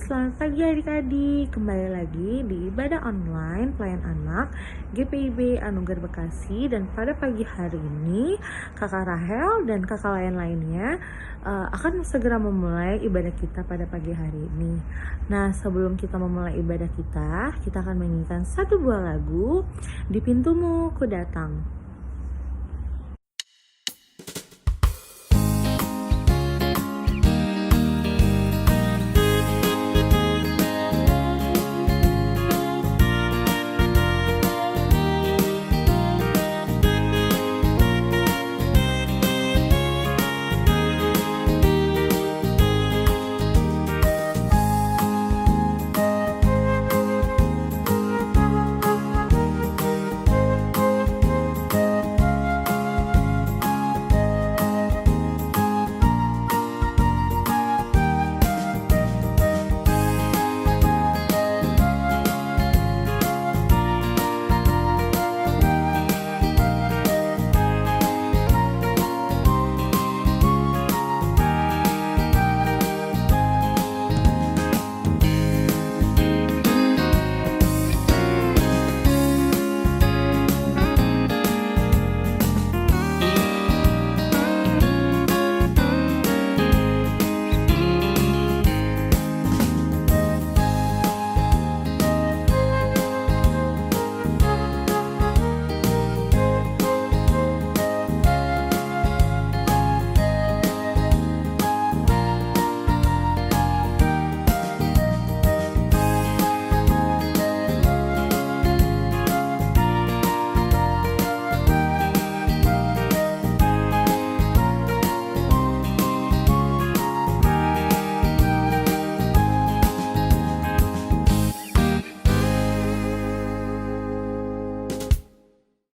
selamat pagi adik-adik. Kembali lagi di ibadah online pelayan anak GPIB Anugerah Bekasi. Dan pada pagi hari ini kakak Rahel dan kakak lainnya akan segera memulai ibadah kita pada pagi hari ini. Nah, sebelum kita memulai ibadah kita akan menyanyikan satu buah lagu, Di Pintumu Ku Datang.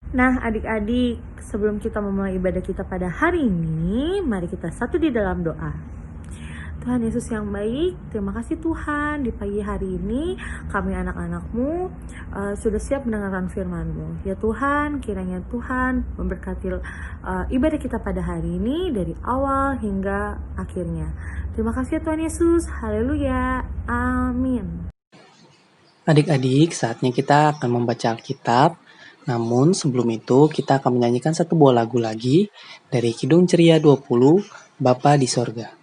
Nah, adik-adik, sebelum kita memulai ibadah kita pada hari ini, mari kita satu di dalam doa. Tuhan Yesus yang baik, terima kasih Tuhan, di pagi hari ini kami anak-anak-Mu sudah siap mendengarkan firman-Mu. Ya Tuhan, kiranya Tuhan memberkati ibadah kita pada hari ini dari awal hingga akhirnya. Terima kasih ya Tuhan Yesus, haleluya, amin. Adik-adik, saatnya kita akan membaca Alkitab. Namun sebelum itu kita akan menyanyikan satu buah lagu lagi dari Kidung Ceria 20, Bapa di Sorga.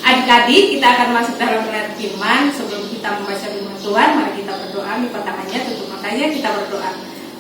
Adik-adik, kita akan masuk dalam renungan firman. Sebelum kita membaca firman Tuhan, mari kita berdoa. Lipat tangannya, tutup matanya, kita berdoa.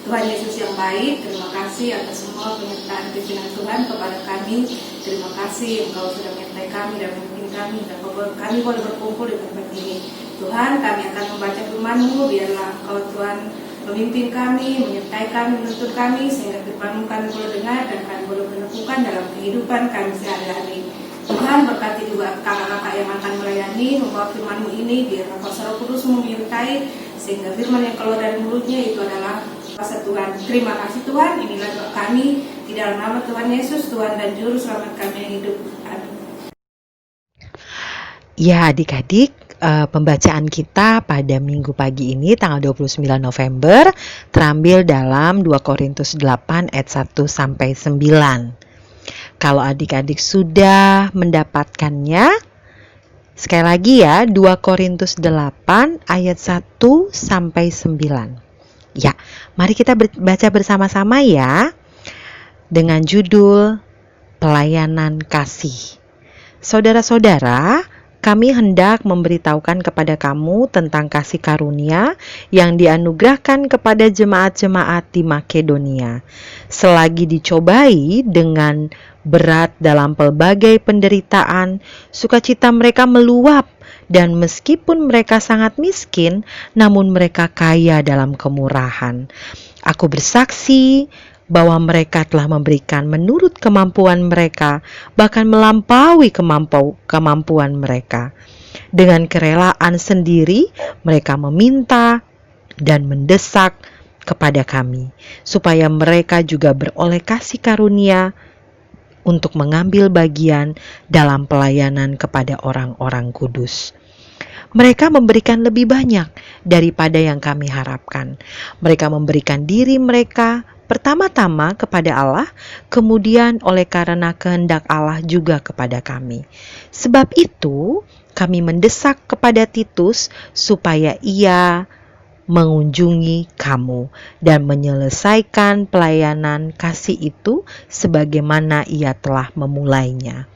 Tuhan Yesus yang baik, terima kasih atas semua penyertaan pimpinan Tuhan kepada kami. Terima kasih Engkau sudah menyertai kami dan memimpin kami, dan kami boleh berkumpul di tempat ini. Tuhan, kami akan membaca firman-Mu, biarlah Engkau Tuhan memimpin kami, menyertai kami, menuntun kami, sehingga firman-Mu kami boleh dengar dan kami boleh menemukan dalam kehidupan kami sehari-hari. Tuhan, berkati juga kakak-kakak yang akan melayani, membawa firman-Mu ini, biar Roh Kudus-Mu menyertai, sehingga firman yang keluar dari mulutnya itu adalah kuasa Tuhan. Terima kasih Tuhan, inilah doa kami, di dalam nama Tuhan Yesus, Tuhan dan Juru Selamat kami yang hidup. Amin. Ya, adik-adik, pembacaan kita pada minggu pagi ini tanggal 29 November terambil dalam 2 Korintus 8 ayat 1 sampai 9. Kalau adik-adik sudah mendapatkannya, sekali lagi ya, 2 Korintus 8 ayat 1 sampai 9. Ya, mari kita baca bersama-sama ya, dengan judul Pelayanan Kasih. Saudara-saudara, kami hendak memberitahukan kepada kamu tentang kasih karunia yang dianugerahkan kepada jemaat-jemaat di Makedonia. Selagi dicobai dengan berat dalam pelbagai penderitaan, sukacita mereka meluap, dan meskipun mereka sangat miskin, namun mereka kaya dalam kemurahan. Aku bersaksi bahwa mereka telah memberikan menurut kemampuan mereka, bahkan melampaui kemampuan mereka. Dengan kerelaan sendiri, mereka meminta dan mendesak kepada kami, supaya mereka juga beroleh kasih karunia untuk mengambil bagian dalam pelayanan kepada orang-orang kudus. Mereka memberikan lebih banyak daripada yang kami harapkan. Mereka memberikan diri mereka pertama-tama kepada Allah, kemudian oleh karena kehendak Allah juga kepada kami. Sebab itu, kami mendesak kepada Titus supaya ia mengunjungi kamu dan menyelesaikan pelayanan kasih itu sebagaimana ia telah memulainya.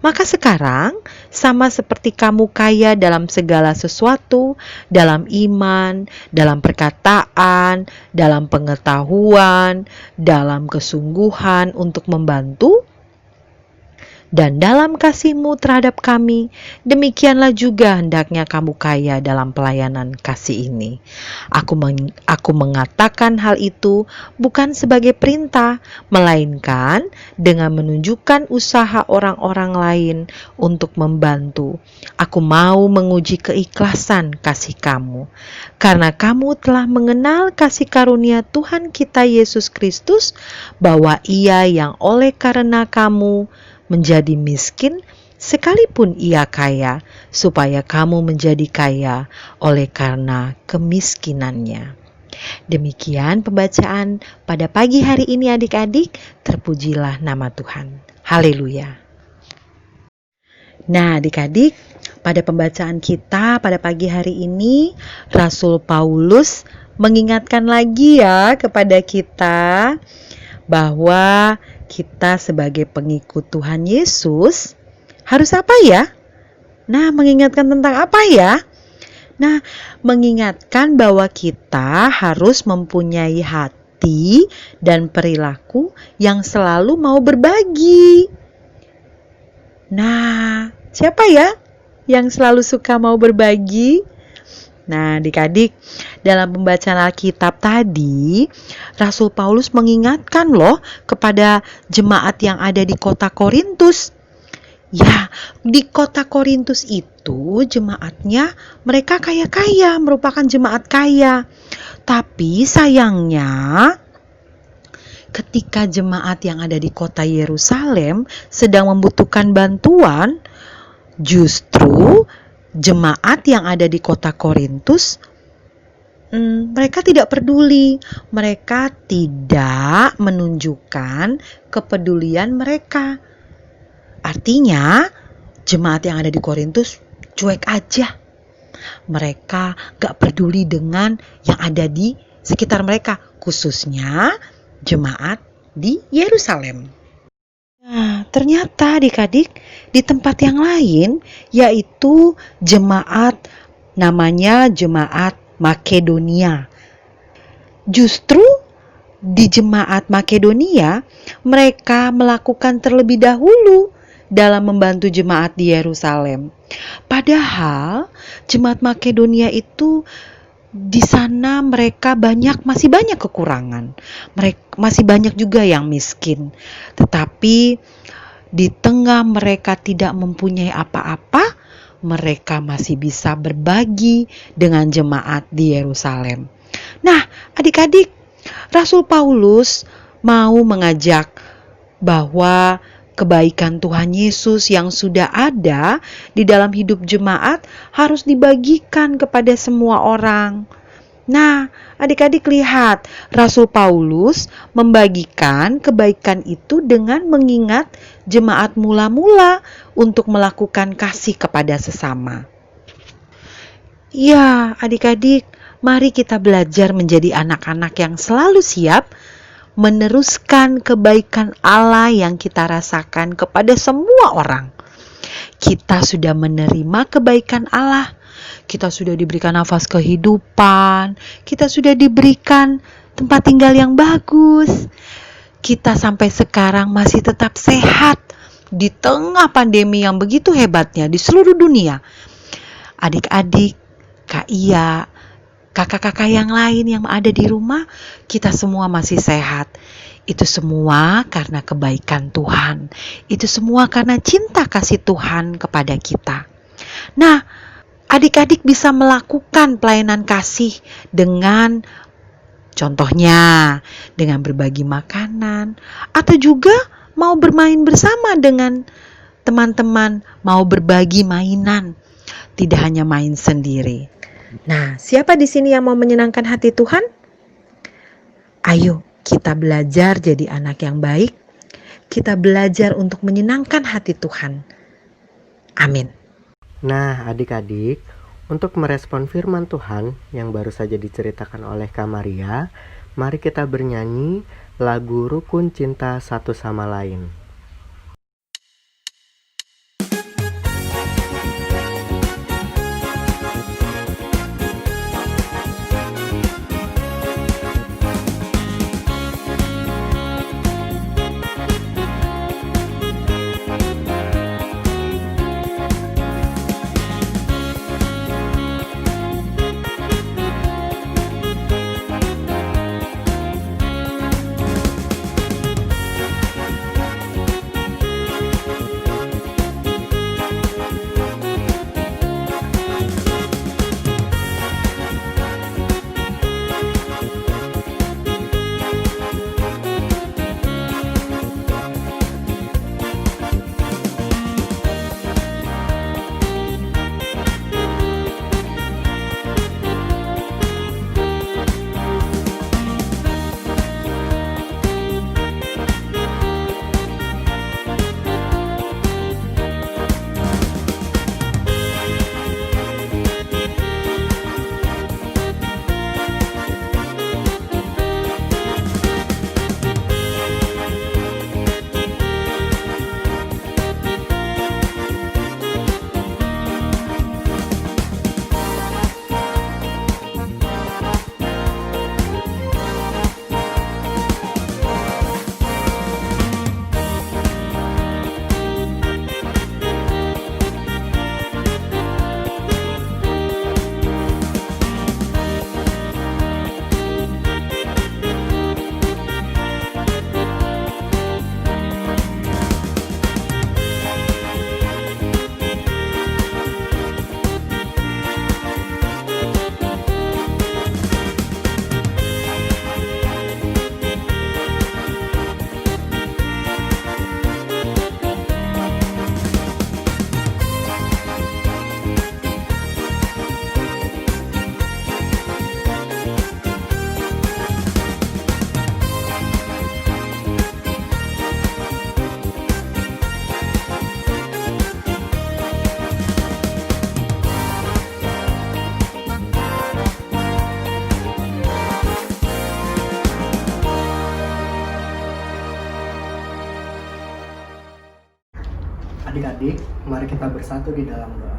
Maka sekarang, sama seperti kamu kaya dalam segala sesuatu, dalam iman, dalam perkataan, dalam pengetahuan, dalam kesungguhan untuk membantu, dan dalam kasihmu terhadap kami, demikianlah juga hendaknya kamu kaya dalam pelayanan kasih ini. Aku mengatakan hal itu bukan sebagai perintah, melainkan dengan menunjukkan usaha orang-orang lain untuk membantu. Aku mau menguji keikhlasan kasih kamu, karena kamu telah mengenal kasih karunia Tuhan kita Yesus Kristus, bahwa Ia yang oleh karena kamu menjadi miskin, sekalipun ia kaya, supaya kamu menjadi kaya oleh karena kemiskinannya. Demikian pembacaan pada pagi hari ini adik-adik, terpujilah nama Tuhan. Haleluya. Nah adik-adik, pada pembacaan kita pada pagi hari ini, Rasul Paulus mengingatkan lagi ya kepada kita bahwa kita sebagai pengikut Tuhan Yesus harus apa ya? Nah, mengingatkan tentang apa ya? Nah, mengingatkan bahwa kita harus mempunyai hati dan perilaku yang selalu mau berbagi. Nah, siapa ya yang selalu suka mau berbagi? Nah, adik-adik, dalam pembacaan Alkitab tadi, Rasul Paulus mengingatkan loh kepada jemaat yang ada di kota Korintus. Ya, di kota Korintus itu jemaatnya mereka kaya-kaya, merupakan jemaat kaya. Tapi sayangnya, ketika jemaat yang ada di kota Yerusalem sedang membutuhkan bantuan, justru jemaat yang ada di kota Korintus, mereka tidak peduli. Mereka tidak menunjukkan kepedulian mereka. Artinya, jemaat yang ada di Korintus cuek aja. Mereka gak peduli dengan yang ada di sekitar mereka, khususnya jemaat di Yerusalem. Nah, ternyata adik-adik di tempat yang lain, yaitu jemaat namanya jemaat Makedonia. Justru di jemaat Makedonia, mereka melakukan terlebih dahulu dalam membantu jemaat di Yerusalem. Padahal jemaat Makedonia itu di sana mereka masih banyak kekurangan. Masih banyak juga yang miskin. Tetapi di tengah mereka tidak mempunyai apa-apa, mereka masih bisa berbagi dengan jemaat di Yerusalem. Nah, adik-adik, Rasul Paulus mau mengajak bahwa kebaikan Tuhan Yesus yang sudah ada di dalam hidup jemaat harus dibagikan kepada semua orang. Nah, adik-adik lihat, Rasul Paulus membagikan kebaikan itu dengan mengingat jemaat mula-mula untuk melakukan kasih kepada sesama. Ya, adik-adik, mari kita belajar menjadi anak-anak yang selalu siap meneruskan kebaikan Allah yang kita rasakan kepada semua orang. Kita sudah menerima kebaikan Allah. Kita sudah diberikan nafas kehidupan. Kita sudah diberikan tempat tinggal yang bagus. Kita sampai sekarang masih tetap sehat di tengah pandemi yang begitu hebatnya di seluruh dunia. Adik-adik, Kak Iya, kakak-kakak yang lain yang ada di rumah, kita semua masih sehat. Itu semua karena kebaikan Tuhan. Itu semua karena cinta kasih Tuhan kepada kita. Nah, adik-adik bisa melakukan pelayanan kasih dengan contohnya dengan berbagi makanan, atau juga mau bermain bersama dengan teman-teman, mau berbagi mainan, tidak hanya main sendiri. Nah, siapa di sini yang mau menyenangkan hati Tuhan? Ayo, kita belajar jadi anak yang baik. Kita belajar untuk menyenangkan hati Tuhan. Amin. Nah, adik-adik, untuk merespon firman Tuhan yang baru saja diceritakan oleh Kak Maria, mari kita bernyanyi lagu Rukun Cinta Satu Sama Lain. Adik-adik, mari kita bersatu di dalam doa.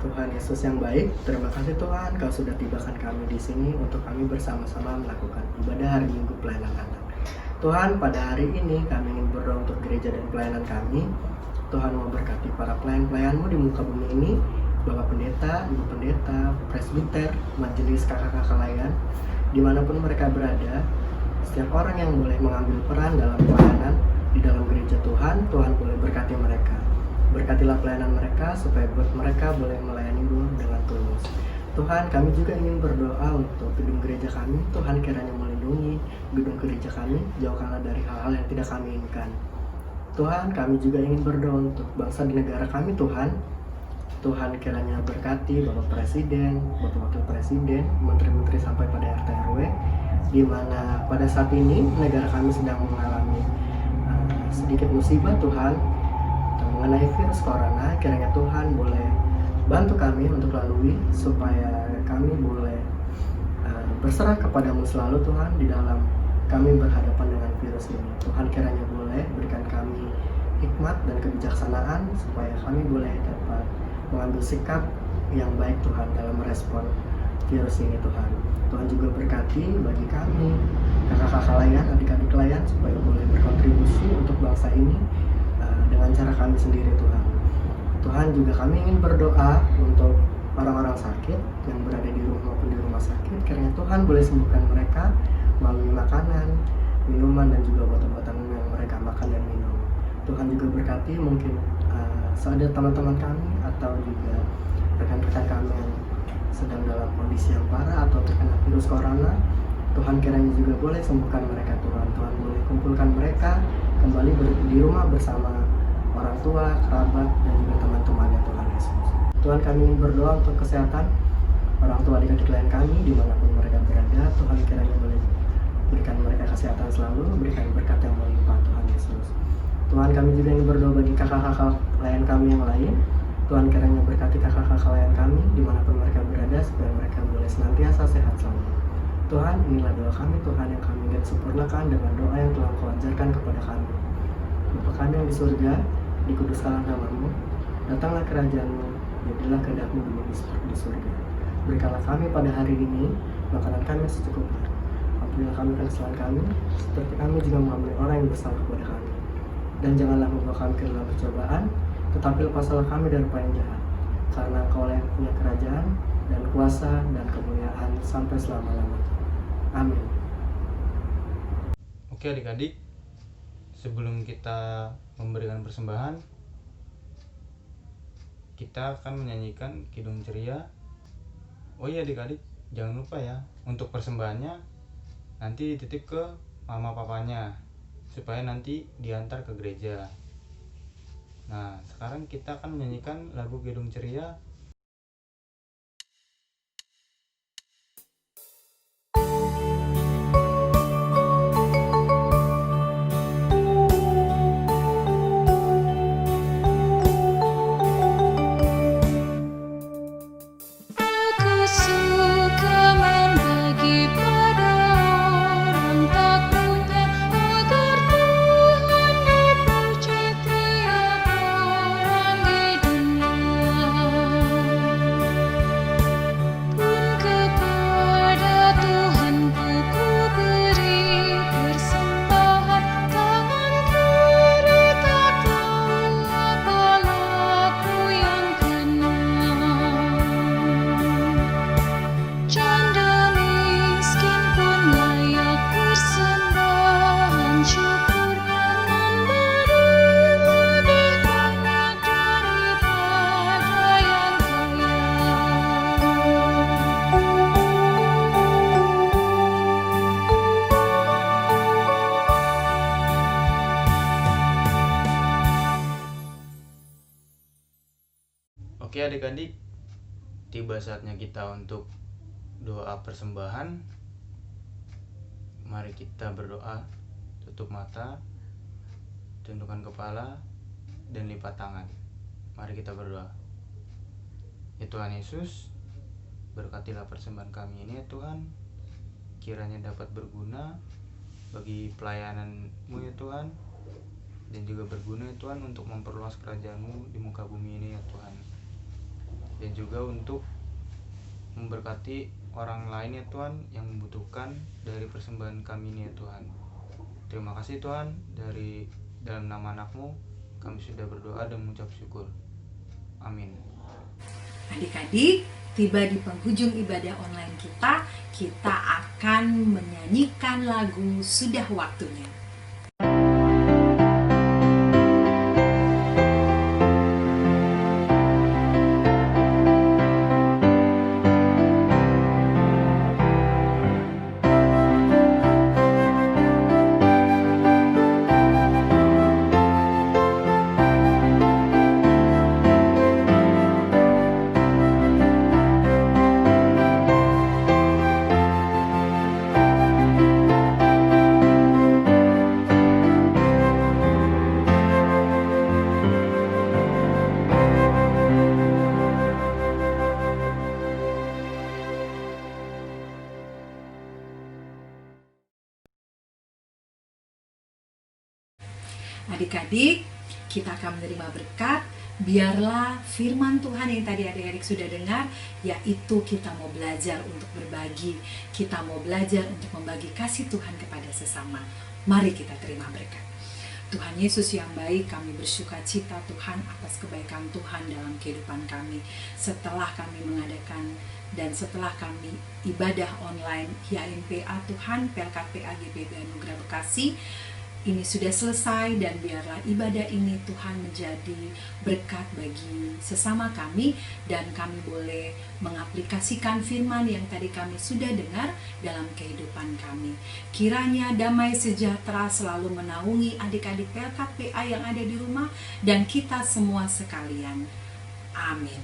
Tuhan Yesus yang baik, terima kasih Tuhan Kau sudah tibakan kami di sini untuk kami bersama-sama melakukan ibadah hari Minggu pelayanan anak. Tuhan, pada hari ini kami ingin berdoa untuk gereja dan pelayanan kami. Tuhan mau berkati para pelayan-pelayan-Mu di muka bumi ini, Bapak Pendeta, Ibu Pendeta, Presbiter, Majelis kakak-kakak layan, dimanapun mereka berada. Setiap orang yang boleh mengambil peran dalam pelayanan di dalam gereja Tuhan, Tuhan boleh berkati mereka. Berkatilah pelayanan mereka supaya buat mereka boleh melayani-Mu dengan tulus. Tuhan, kami juga ingin berdoa untuk gedung gereja kami. Tuhan kiranya melindungi gedung gereja kami, jauhkanlah dari hal-hal yang tidak kami inginkan. Tuhan, kami juga ingin berdoa untuk bangsa di negara kami, Tuhan. Tuhan kiranya berkati Bapak Presiden, Bapak Wakil Presiden, Menteri-Menteri sampai pada RT RW, di mana pada saat ini negara kami sedang mengalami sedikit musibah, Tuhan, mengenai virus corona. Kiranya Tuhan boleh bantu kami untuk lalui, supaya kami boleh berserah kepadamu selalu, Tuhan, di dalam kami berhadapan dengan virus ini. Tuhan kiranya boleh berikan kami hikmat dan kebijaksanaan, supaya kami boleh dapat mengambil sikap yang baik, Tuhan, dalam merespon virus ini, Tuhan. Tuhan juga berkati bagi kami, kakak-kakak layan, adik-adik layan, supaya boleh berkontribusi untuk bangsa ini dengan cara kami sendiri, Tuhan. Tuhan, juga kami ingin berdoa untuk orang-orang sakit yang berada di rumah maupun di rumah sakit. Kiranya Tuhan boleh sembuhkan mereka melalui makanan, minuman, dan juga obat-obatan yang mereka makan dan minum. Tuhan juga berkati mungkin ada teman-teman kami atau juga rekan-rekan kami yang sedang dalam kondisi yang parah atau terkena virus corona. Tuhan kiranya juga boleh sembuhkan mereka, Tuhan. Tuhan boleh kumpulkan mereka kembali di rumah bersama orang tua, kerabat, dan juga teman-temannya, Tuhan Yesus. Tuhan, kami ingin berdoa untuk kesehatan orang tua adik-adik lain kami dimanapun mereka berada. Tuhan kiranya boleh berikan mereka kesehatan selalu, berikan berkat yang melimpah, Tuhan Yesus. Tuhan, kami juga ingin berdoa bagi kakak-kakak layan kami yang lain. Tuhan kiranya berkati kakak-kakak layan kami dimanapun mereka berada, supaya mereka boleh senantiasa sehat selalu. Tuhan, inilah doa kami, Tuhan, yang kami ingin sempurnakan dengan doa yang telah Kau ajarkan kepada kami. Bapa kami yang di surga, dikuduskanlah nama-Mu, datanglah kerajaan-Mu, jadilah kehendak-Mu di bumi seperti di surga. Berikanlah kami pada hari ini makanan kami secukupnya. Ampunilah kami kesalahan kami, seperti kami juga mengampuni orang yang bersalah kepada kami. Dan janganlah membawa kami ke dalam percobaan, tetapi lepaslah kami dari apa yang jahat. Karena Engkau yang punya kerajaan, dan kuasa, dan kemuliaan sampai selama-lamanya. Amin. Oke adik-adik, sebelum kita memberikan persembahan, kita akan menyanyikan Kidung Ceria. Oh iya adik-adik, jangan lupa ya, untuk persembahannya nanti dititip ke mama papanya, supaya nanti diantar ke gereja. Nah, sekarang kita akan menyanyikan lagu Kidung Ceria. Oke adik-adik, tiba saatnya kita untuk doa persembahan. Mari kita berdoa, tutup mata, tundukkan kepala, dan lipat tangan. Mari kita berdoa. Ya Tuhan Yesus, berkatilah persembahan kami ini ya Tuhan, kiranya dapat berguna bagi pelayanan-Mu ya Tuhan, dan juga berguna ya Tuhan untuk memperluas kerajaan-Mu di muka bumi ini ya Tuhan, dan juga untuk memberkati orang lain ya Tuhan yang membutuhkan dari persembahan kami ini ya Tuhan. Terima kasih Tuhan, dari dalam nama anak-Mu kami sudah berdoa dan mengucap syukur. Amin. Adik-adik, tiba di penghujung ibadah online kita akan menyanyikan lagu Sudah Waktunya. Adik-adik, kita akan menerima berkat. Biarlah firman Tuhan yang tadi adik-adik sudah dengar, yaitu kita mau belajar untuk berbagi, kita mau belajar untuk membagi kasih Tuhan kepada sesama. Mari kita terima berkat. Tuhan Yesus yang baik, kami bersuka cita Tuhan atas kebaikan Tuhan dalam kehidupan kami. Setelah kami mengadakan dan setelah kami ibadah online HIMPA Tuhan, PLKPA GPB Anugerah Bekasi, ini sudah selesai, dan biarlah ibadah ini Tuhan menjadi berkat bagi sesama kami, dan kami boleh mengaplikasikan firman yang tadi kami sudah dengar dalam kehidupan kami. Kiranya damai sejahtera selalu menaungi adik-adik PLKPA yang ada di rumah dan kita semua sekalian. Amin.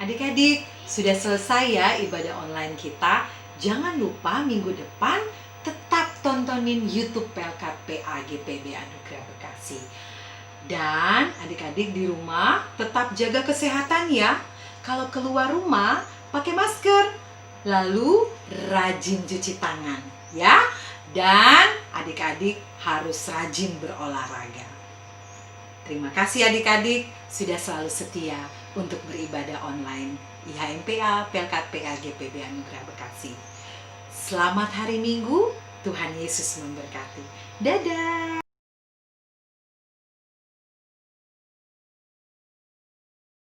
Adik-adik, sudah selesai ya ibadah online kita. Jangan lupa minggu depan tetap tontonin YouTube PLKPA GPB Anugerah Bekasi. Dan adik-adik di rumah tetap jaga kesehatan ya. Kalau keluar rumah pakai masker, lalu rajin cuci tangan ya. Dan adik-adik harus rajin berolahraga. Terima kasih adik-adik sudah selalu setia untuk beribadah online IHMPA PLKPA GPB Anugerah Bekasi. Selamat hari Minggu, Tuhan Yesus memberkati. Dadah.